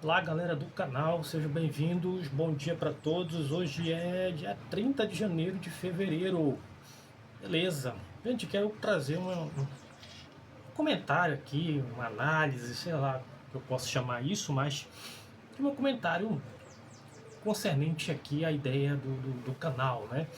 Olá, galera do canal, sejam bem-vindos, bom dia para todos. Hoje é dia 30 de janeiro de fevereiro, beleza? Gente, quero trazer um comentário aqui, uma análise, sei lá que eu posso chamar isso, mas um comentário concernente aqui à ideia do canal, né?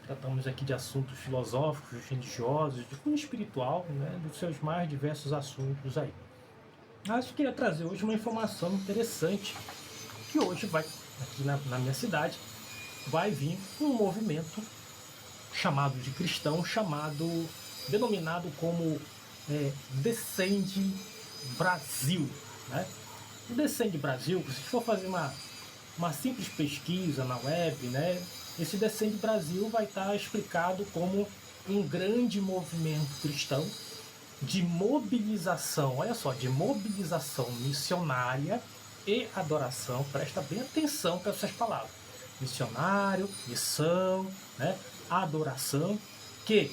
Tratamos aqui de assuntos filosóficos, religiosos, de cunho espiritual, né? Dos seus mais diversos assuntos aí. Mas eu queria trazer hoje uma informação interessante que hoje vai, aqui na minha cidade, vai vir um movimento chamado de cristão, denominado como Descende Brasil, né? O Descende Brasil, se for fazer uma simples pesquisa na web, né? Esse Descende Brasil vai estar explicado como um grande movimento cristão de mobilização, olha só, de mobilização missionária e adoração. Presta bem atenção para essas palavras: missionário, missão, né? Adoração, que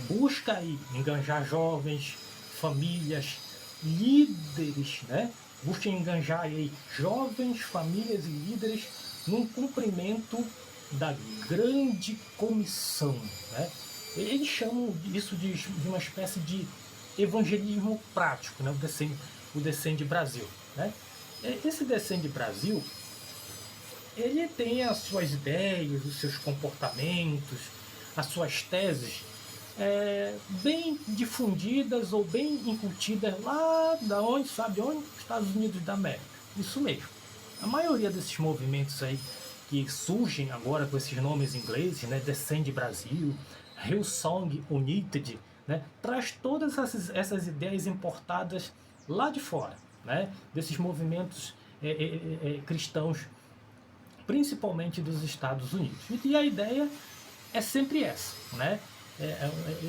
busca aí enganjar jovens, famílias, líderes, né? Busca enganjar aí jovens, famílias e líderes num cumprimento da grande comissão, né? Eles chamam isso de uma espécie de evangelismo prático, né? O Descende Brasil, né? Esse Descende Brasil, ele tem as suas ideias, os seus comportamentos, as suas teses bem difundidas ou bem incutidas lá da onde, sabe onde? Estados Unidos da América. Isso mesmo. A maioria desses movimentos aí que surgem agora com esses nomes ingleses, né? Descende Brasil, Hillsong United, né? Traz todas essas ideias importadas lá de fora, né? Desses movimentos cristãos, principalmente dos Estados Unidos. E a ideia é sempre essa, né?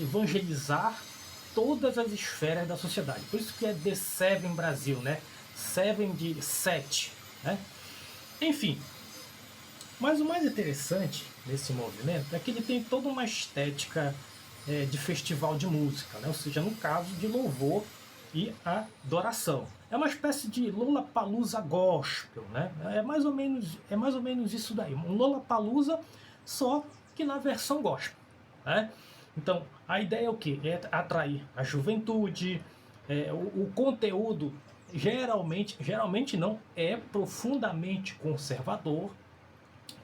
Evangelizar todas as esferas da sociedade. Por isso que é The Seven Brasil, né? Seven de sete, né? Enfim, mas o mais interessante desse movimento é que ele tem toda uma estética de festival de música, né? Ou seja, no caso de louvor e adoração. É uma espécie de Lollapalooza gospel, né? É mais ou menos isso daí. Um Lollapalooza, só que na versão gospel, né? Então, a ideia é o quê? É atrair a juventude, o conteúdo geralmente não, é profundamente conservador,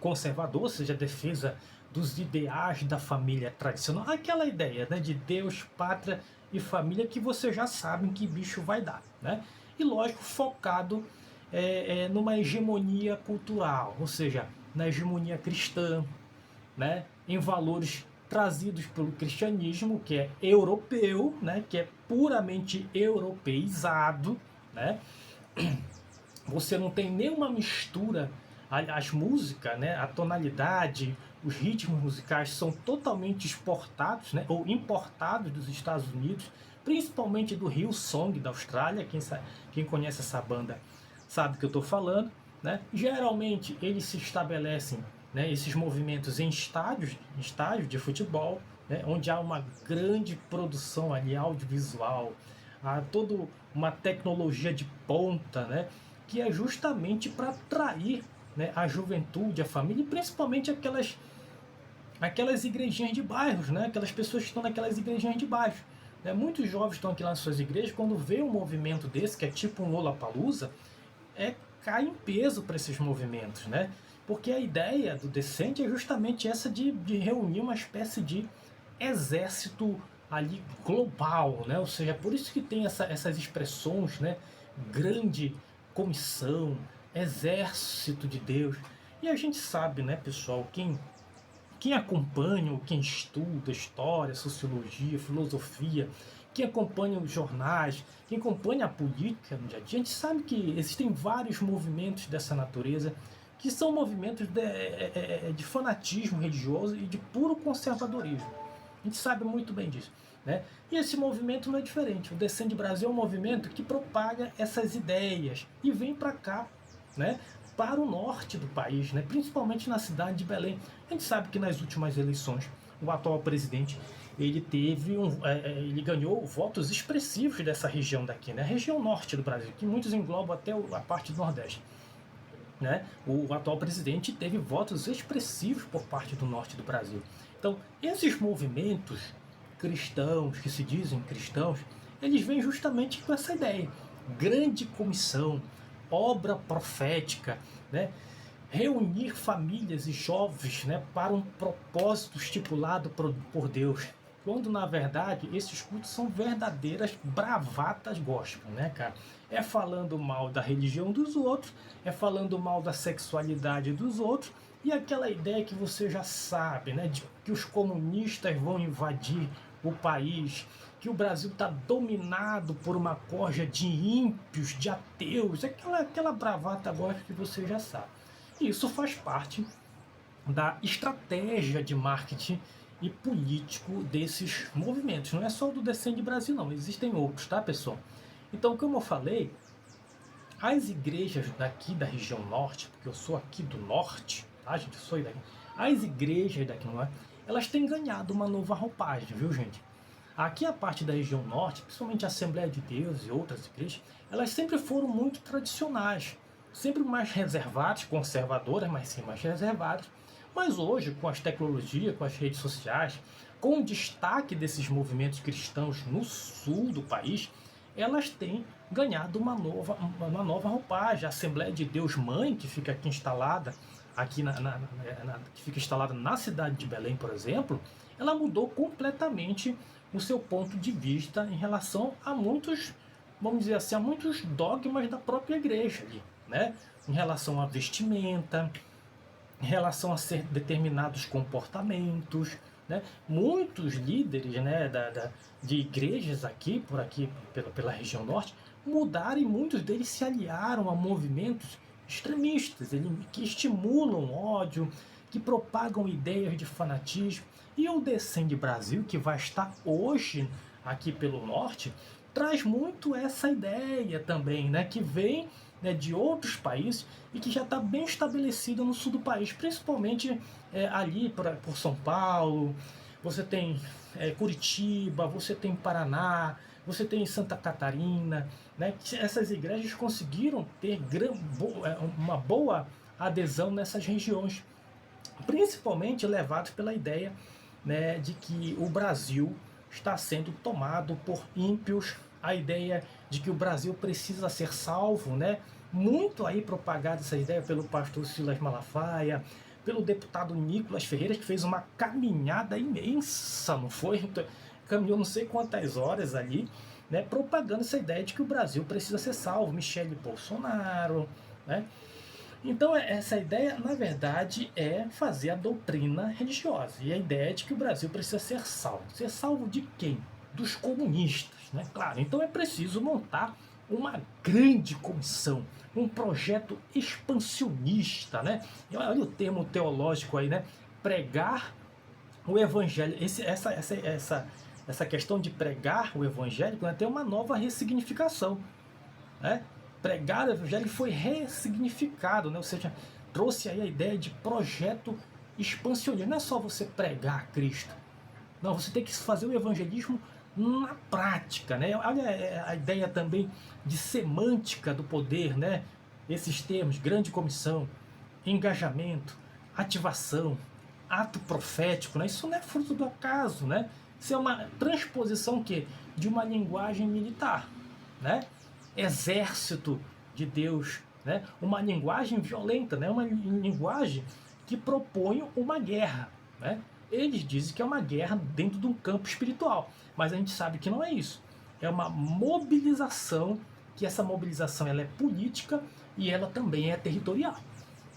ou seja, a defesa dos ideais da família tradicional, aquela ideia, né, de Deus, pátria e família, que você já sabe que bicho vai dar, né? E lógico, focado numa hegemonia cultural, ou seja, na hegemonia cristã, né, em valores trazidos pelo cristianismo, que é europeu, né, que é puramente europeizado, né? Você não tem nenhuma mistura. As músicas, né, a tonalidade, os ritmos musicais são totalmente exportados, né, ou importados dos Estados Unidos, principalmente do Hillsong da Austrália. Quem conhece essa banda sabe do que eu estou falando, né? Geralmente eles se estabelecem, né, esses movimentos em estádios de futebol, né, onde há uma grande produção ali audiovisual, há toda uma tecnologia de ponta, né, que é justamente para atrair, né, a juventude, a família, e principalmente aquelas igrejinhas de bairros, né, aquelas pessoas que estão naquelas igrejinhas de bairro. Né? Muitos jovens estão aqui nas suas igrejas, quando vê um movimento desse, que é tipo um Lollapalooza, cai em peso para esses movimentos, né? Porque a ideia do Descende é justamente essa de reunir uma espécie de exército ali global, né? Ou seja, é por isso que tem essas expressões, né? Grande comissão, exército de Deus. E a gente sabe, né, pessoal, quem acompanha, ou quem estuda história, sociologia, filosofia, quem acompanha os jornais, quem acompanha a política no dia a dia, a gente sabe que existem vários movimentos dessa natureza, que são movimentos de fanatismo religioso e de puro conservadorismo. A gente sabe muito bem disso, né? E esse movimento não é diferente. O Descende Brasil é um movimento que propaga essas ideias e vem para cá, né, para o norte do país, né, principalmente na cidade de Belém. A gente sabe que nas últimas eleições o atual presidente ele ganhou votos expressivos dessa região daqui, né? A região norte do Brasil, que muitos englobam até a parte do Nordeste, né? O atual presidente teve votos expressivos por parte do norte do Brasil. Então, esses movimentos cristãos, que se dizem cristãos, eles vêm justamente com essa ideia. Grande comissão, obra profética, né? Reunir famílias e jovens, né, para um propósito estipulado por Deus. Quando, na verdade, esses cultos são verdadeiras bravatas gospel, né, cara? É falando mal da religião dos outros, é falando mal da sexualidade dos outros, e aquela ideia que você já sabe, né, de que os comunistas vão invadir o país, que o Brasil está dominado por uma corja de ímpios, de ateus, aquela bravata gospel que você já sabe. E isso faz parte da estratégia de marketing e político desses movimentos. Não é só o do Descende Brasil, não. Existem outros, tá, pessoal? Então, como eu falei, as igrejas daqui da região norte, porque eu sou aqui do norte, tá, gente? Eu sou daqui. As igrejas daqui, não é? Elas têm ganhado uma nova roupagem, viu, gente? Aqui a parte da região norte, principalmente a Assembleia de Deus e outras igrejas, elas sempre foram muito tradicionais, sempre mais reservadas, conservadoras, mas sim mais reservadas. Mas hoje, com as tecnologias, com as redes sociais, com o destaque desses movimentos cristãos no sul do país, elas têm ganhado uma nova roupagem. A Assembleia de Deus Mãe, que fica aqui instalada, que fica instalada na cidade de Belém, por exemplo, ela mudou completamente o seu ponto de vista em relação a muitos, vamos dizer assim, a muitos dogmas da própria igreja ali, né? Em relação à vestimenta, em relação a determinados comportamentos, né? Muitos líderes, né, de igrejas aqui pela região norte mudaram, e muitos deles se aliaram a movimentos extremistas, que estimulam ódio, que propagam ideias de fanatismo. E o Descende Brasil, que vai estar hoje aqui pelo norte, traz muito essa ideia também, né, que vem, né, de outros países e que já está bem estabelecida no sul do país, principalmente ali por São Paulo. Você tem Curitiba, você tem Paraná, você tem Santa Catarina, né? Essas igrejas conseguiram ter uma boa adesão nessas regiões, principalmente levados pela ideia, né, de que o Brasil está sendo tomado por ímpios, a ideia de que o Brasil precisa ser salvo, né? Muito aí propagada essa ideia pelo pastor Silas Malafaia, pelo deputado Nicolas Ferreira, que fez uma caminhada imensa, não foi? Caminhou não sei quantas horas ali, né, propagando essa ideia de que o Brasil precisa ser salvo, Michele Bolsonaro, né? Então essa ideia, na verdade, é fazer a doutrina religiosa, e a ideia é de que o Brasil precisa ser salvo. Ser salvo de quem? Dos comunistas, né? Claro, então é preciso montar uma grande comissão, um projeto expansionista, né? E olha o termo teológico aí, né? Pregar o evangelho. Essa questão de pregar o evangelho, né, tem uma nova ressignificação, né? Pregar o evangelho foi ressignificado, né? Ou seja, trouxe aí a ideia de projeto expansionista. Não é só você pregar Cristo, não, você tem que fazer o evangelismo na prática, né? Olha a ideia também de semântica do poder, né? Esses termos, grande comissão, engajamento, ativação, ato profético, né? Isso não é fruto do acaso, né? Isso é uma transposição de uma linguagem militar, né? Exército de Deus, né? Uma linguagem violenta, né? Uma linguagem que propõe uma guerra, né? Eles dizem que é uma guerra dentro de um campo espiritual, mas a gente sabe que não é isso. É uma mobilização, que essa mobilização ela é política e ela também é territorial,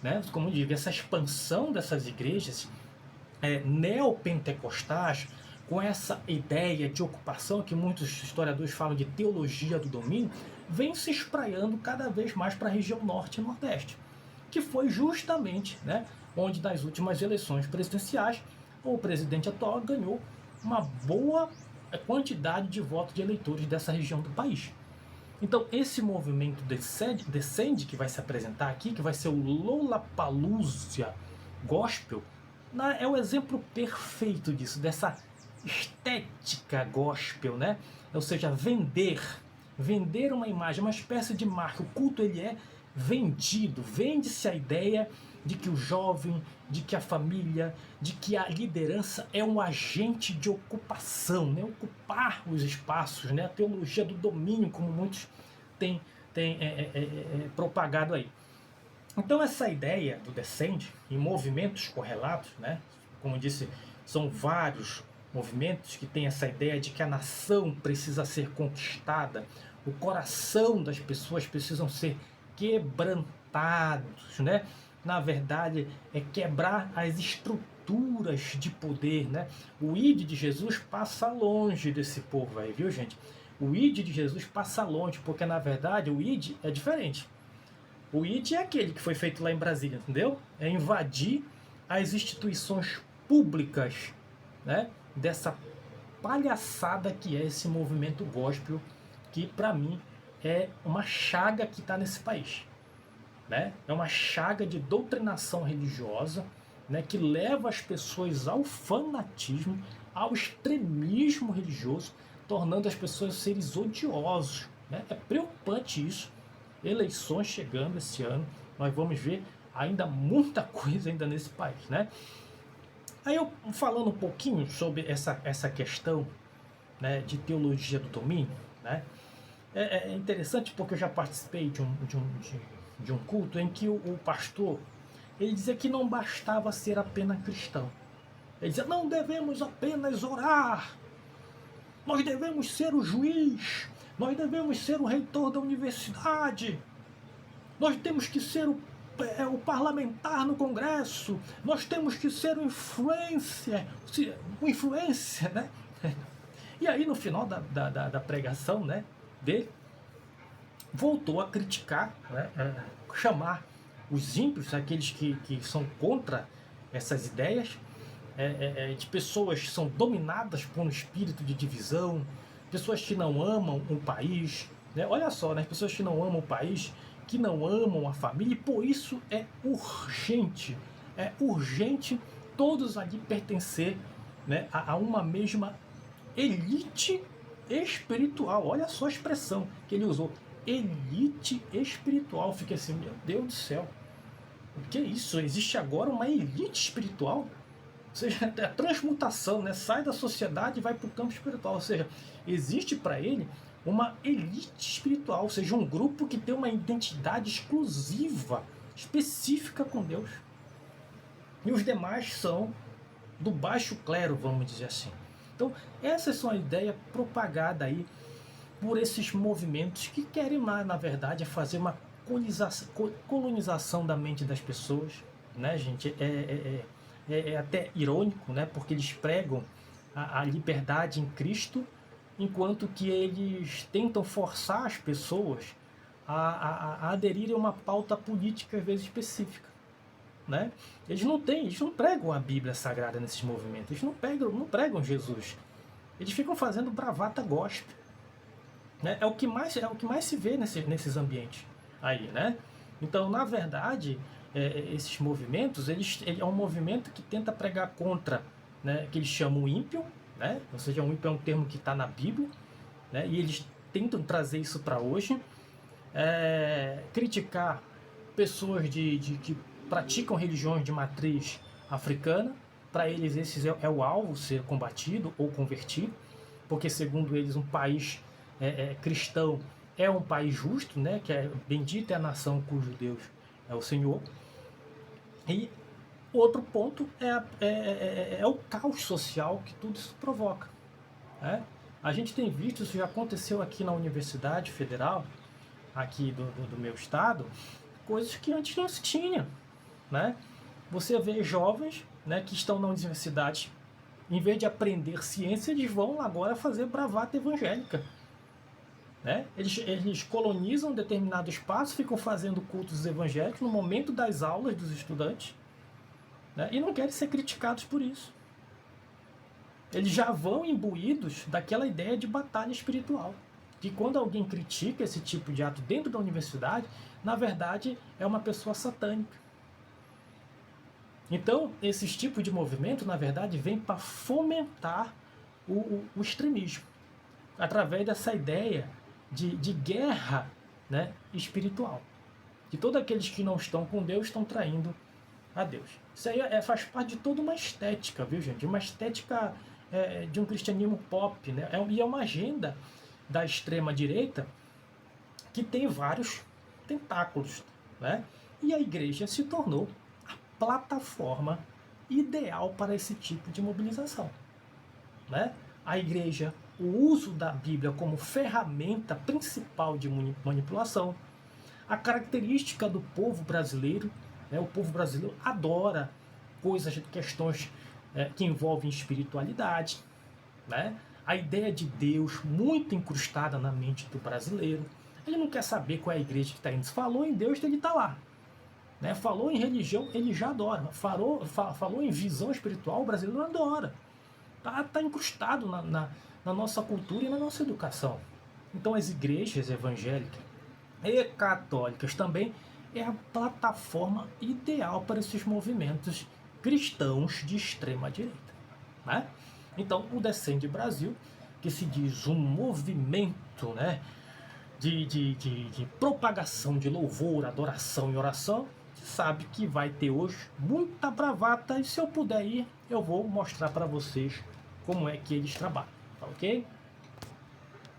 né? Como eu digo, essa expansão dessas igrejas neopentecostais, com essa ideia de ocupação, que muitos historiadores falam de teologia do domínio, vem se espraiando cada vez mais para a região norte e nordeste, que foi justamente, né, onde nas últimas eleições presidenciais o presidente atual ganhou uma boa quantidade de votos de eleitores dessa região do país. Então esse movimento Descende, que vai se apresentar aqui, que vai ser o Lollapalooza Gospel, é o exemplo perfeito disso, dessa estética gospel, né? Ou seja, vender uma imagem, uma espécie de marca. O culto ele é vendido, vende-se a ideia de que o jovem, de que a família, de que a liderança é um agente de ocupação, né? Ocupar os espaços, né? A teologia do domínio, como muitos têm propagado aí. Então essa ideia do descende em movimentos correlatos, né? Como eu disse, são vários movimentos que têm essa ideia de que a nação precisa ser conquistada, o coração das pessoas precisam ser quebrantados, né? Na verdade, é quebrar as estruturas de poder, né? O ID de Jesus passa longe desse povo aí, viu, gente? O ID de Jesus passa longe, porque na verdade o ID é diferente. O ID é aquele que foi feito lá em Brasília, entendeu? É invadir as instituições públicas, né? Dessa palhaçada que é esse movimento gospel, que para mim é uma chaga que está nesse país, né? É uma chaga de doutrinação religiosa, né? Que leva as pessoas ao fanatismo, ao extremismo religioso, tornando as pessoas seres odiosos, né? É preocupante isso. Eleições chegando esse ano, nós vamos ver ainda muita coisa ainda nesse país, né? Aí eu falando um pouquinho sobre essa questão, né, de teologia do domínio, né? É interessante porque eu já participei de um culto em que o pastor ele dizia que não bastava ser apenas cristão. Ele dizia, não devemos apenas orar, nós devemos ser o juiz, nós devemos ser o reitor da universidade, nós temos que ser o parlamentar no Congresso, nós temos que ser o influencer, né? E aí no final da pregação, né, dele, voltou a criticar, né, chamar os ímpios, aqueles que são contra essas ideias, de pessoas que são dominadas por um espírito de divisão, pessoas que não amam o país, né? Olha só, né? Pessoas que não amam o país, que não amam a família, e por isso é urgente todos ali pertencer, né, a uma mesma elite espiritual. Olha só a expressão que ele usou, elite espiritual. Fica assim, meu Deus do céu, o que é isso? Existe agora uma elite espiritual? Ou seja, a transmutação, né? Sai da sociedade e vai para o campo espiritual. Ou seja, existe para ele uma elite espiritual, ou seja, um grupo que tem uma identidade exclusiva, específica com Deus. E os demais são do baixo clero, vamos dizer assim. Então, essas são a ideia propagada aí por esses movimentos que querem, na verdade, fazer uma colonização da mente das pessoas, né, gente? É até irônico, né? Porque eles pregam a liberdade em Cristo, enquanto que eles tentam forçar as pessoas a aderirem a uma pauta política, às vezes específica, né? Eles não pregam a Bíblia Sagrada nesses movimentos, eles não pregam Jesus, eles ficam fazendo bravata gospel, né? É o que mais se vê nesses ambientes aí, né? Então, na verdade, esses movimentos, ele é um movimento que tenta pregar contra, né, que eles chamam ímpio, né? Ou seja, um ímpio é um termo que está na Bíblia, né? E eles tentam trazer isso para hoje, criticar pessoas que praticam religiões de matriz africana. Para eles, esse é o alvo ser combatido ou convertido, porque segundo eles um país cristão é um país justo, né? Que é bendita é a nação cujo Deus é o Senhor. E outro ponto é o caos social que tudo isso provoca, né? A gente tem visto, isso já aconteceu aqui na Universidade Federal, aqui do meu estado, coisas que antes não se tinha, né? Você vê jovens, né, que estão na universidade, em vez de aprender ciência, eles vão agora fazer bravata evangélica, né? Eles colonizam um determinado espaço, ficam fazendo cultos evangélicos no momento das aulas dos estudantes, né? E não querem ser criticados por isso. Eles já vão imbuídos daquela ideia de batalha espiritual, que quando alguém critica esse tipo de ato dentro da universidade, na verdade é uma pessoa satânica. Então, esses tipos de movimento, na verdade, vem para fomentar o extremismo, através dessa ideia de guerra, né, espiritual. Que todos aqueles que não estão com Deus estão traindo a Deus. Isso aí faz parte de toda uma estética, viu, gente? Uma estética de um cristianismo pop, né? E é uma agenda da extrema-direita que tem vários tentáculos, né? E a igreja se tornou a plataforma ideal para esse tipo de mobilização, né? A igreja, o uso da Bíblia como ferramenta principal de manipulação, a característica do povo brasileiro, né? O povo brasileiro adora questões que envolvem espiritualidade, né? A ideia de Deus muito incrustada na mente do brasileiro. Ele não quer saber qual é a igreja que está indo. Se falou em Deus, ele está lá. Né? Falou em religião, ele já adora. Falou em visão espiritual, o brasileiro adora. Tá incrustado na nossa cultura e na nossa educação. Então as igrejas evangélicas e católicas também é a plataforma ideal para esses movimentos cristãos de extrema direita, né? Então o Descende Brasil, que se diz um movimento, né, de propagação de louvor, adoração e oração, sabe que vai ter hoje muita bravata, e se eu puder ir, eu vou mostrar para vocês como é que eles trabalham, tá ok?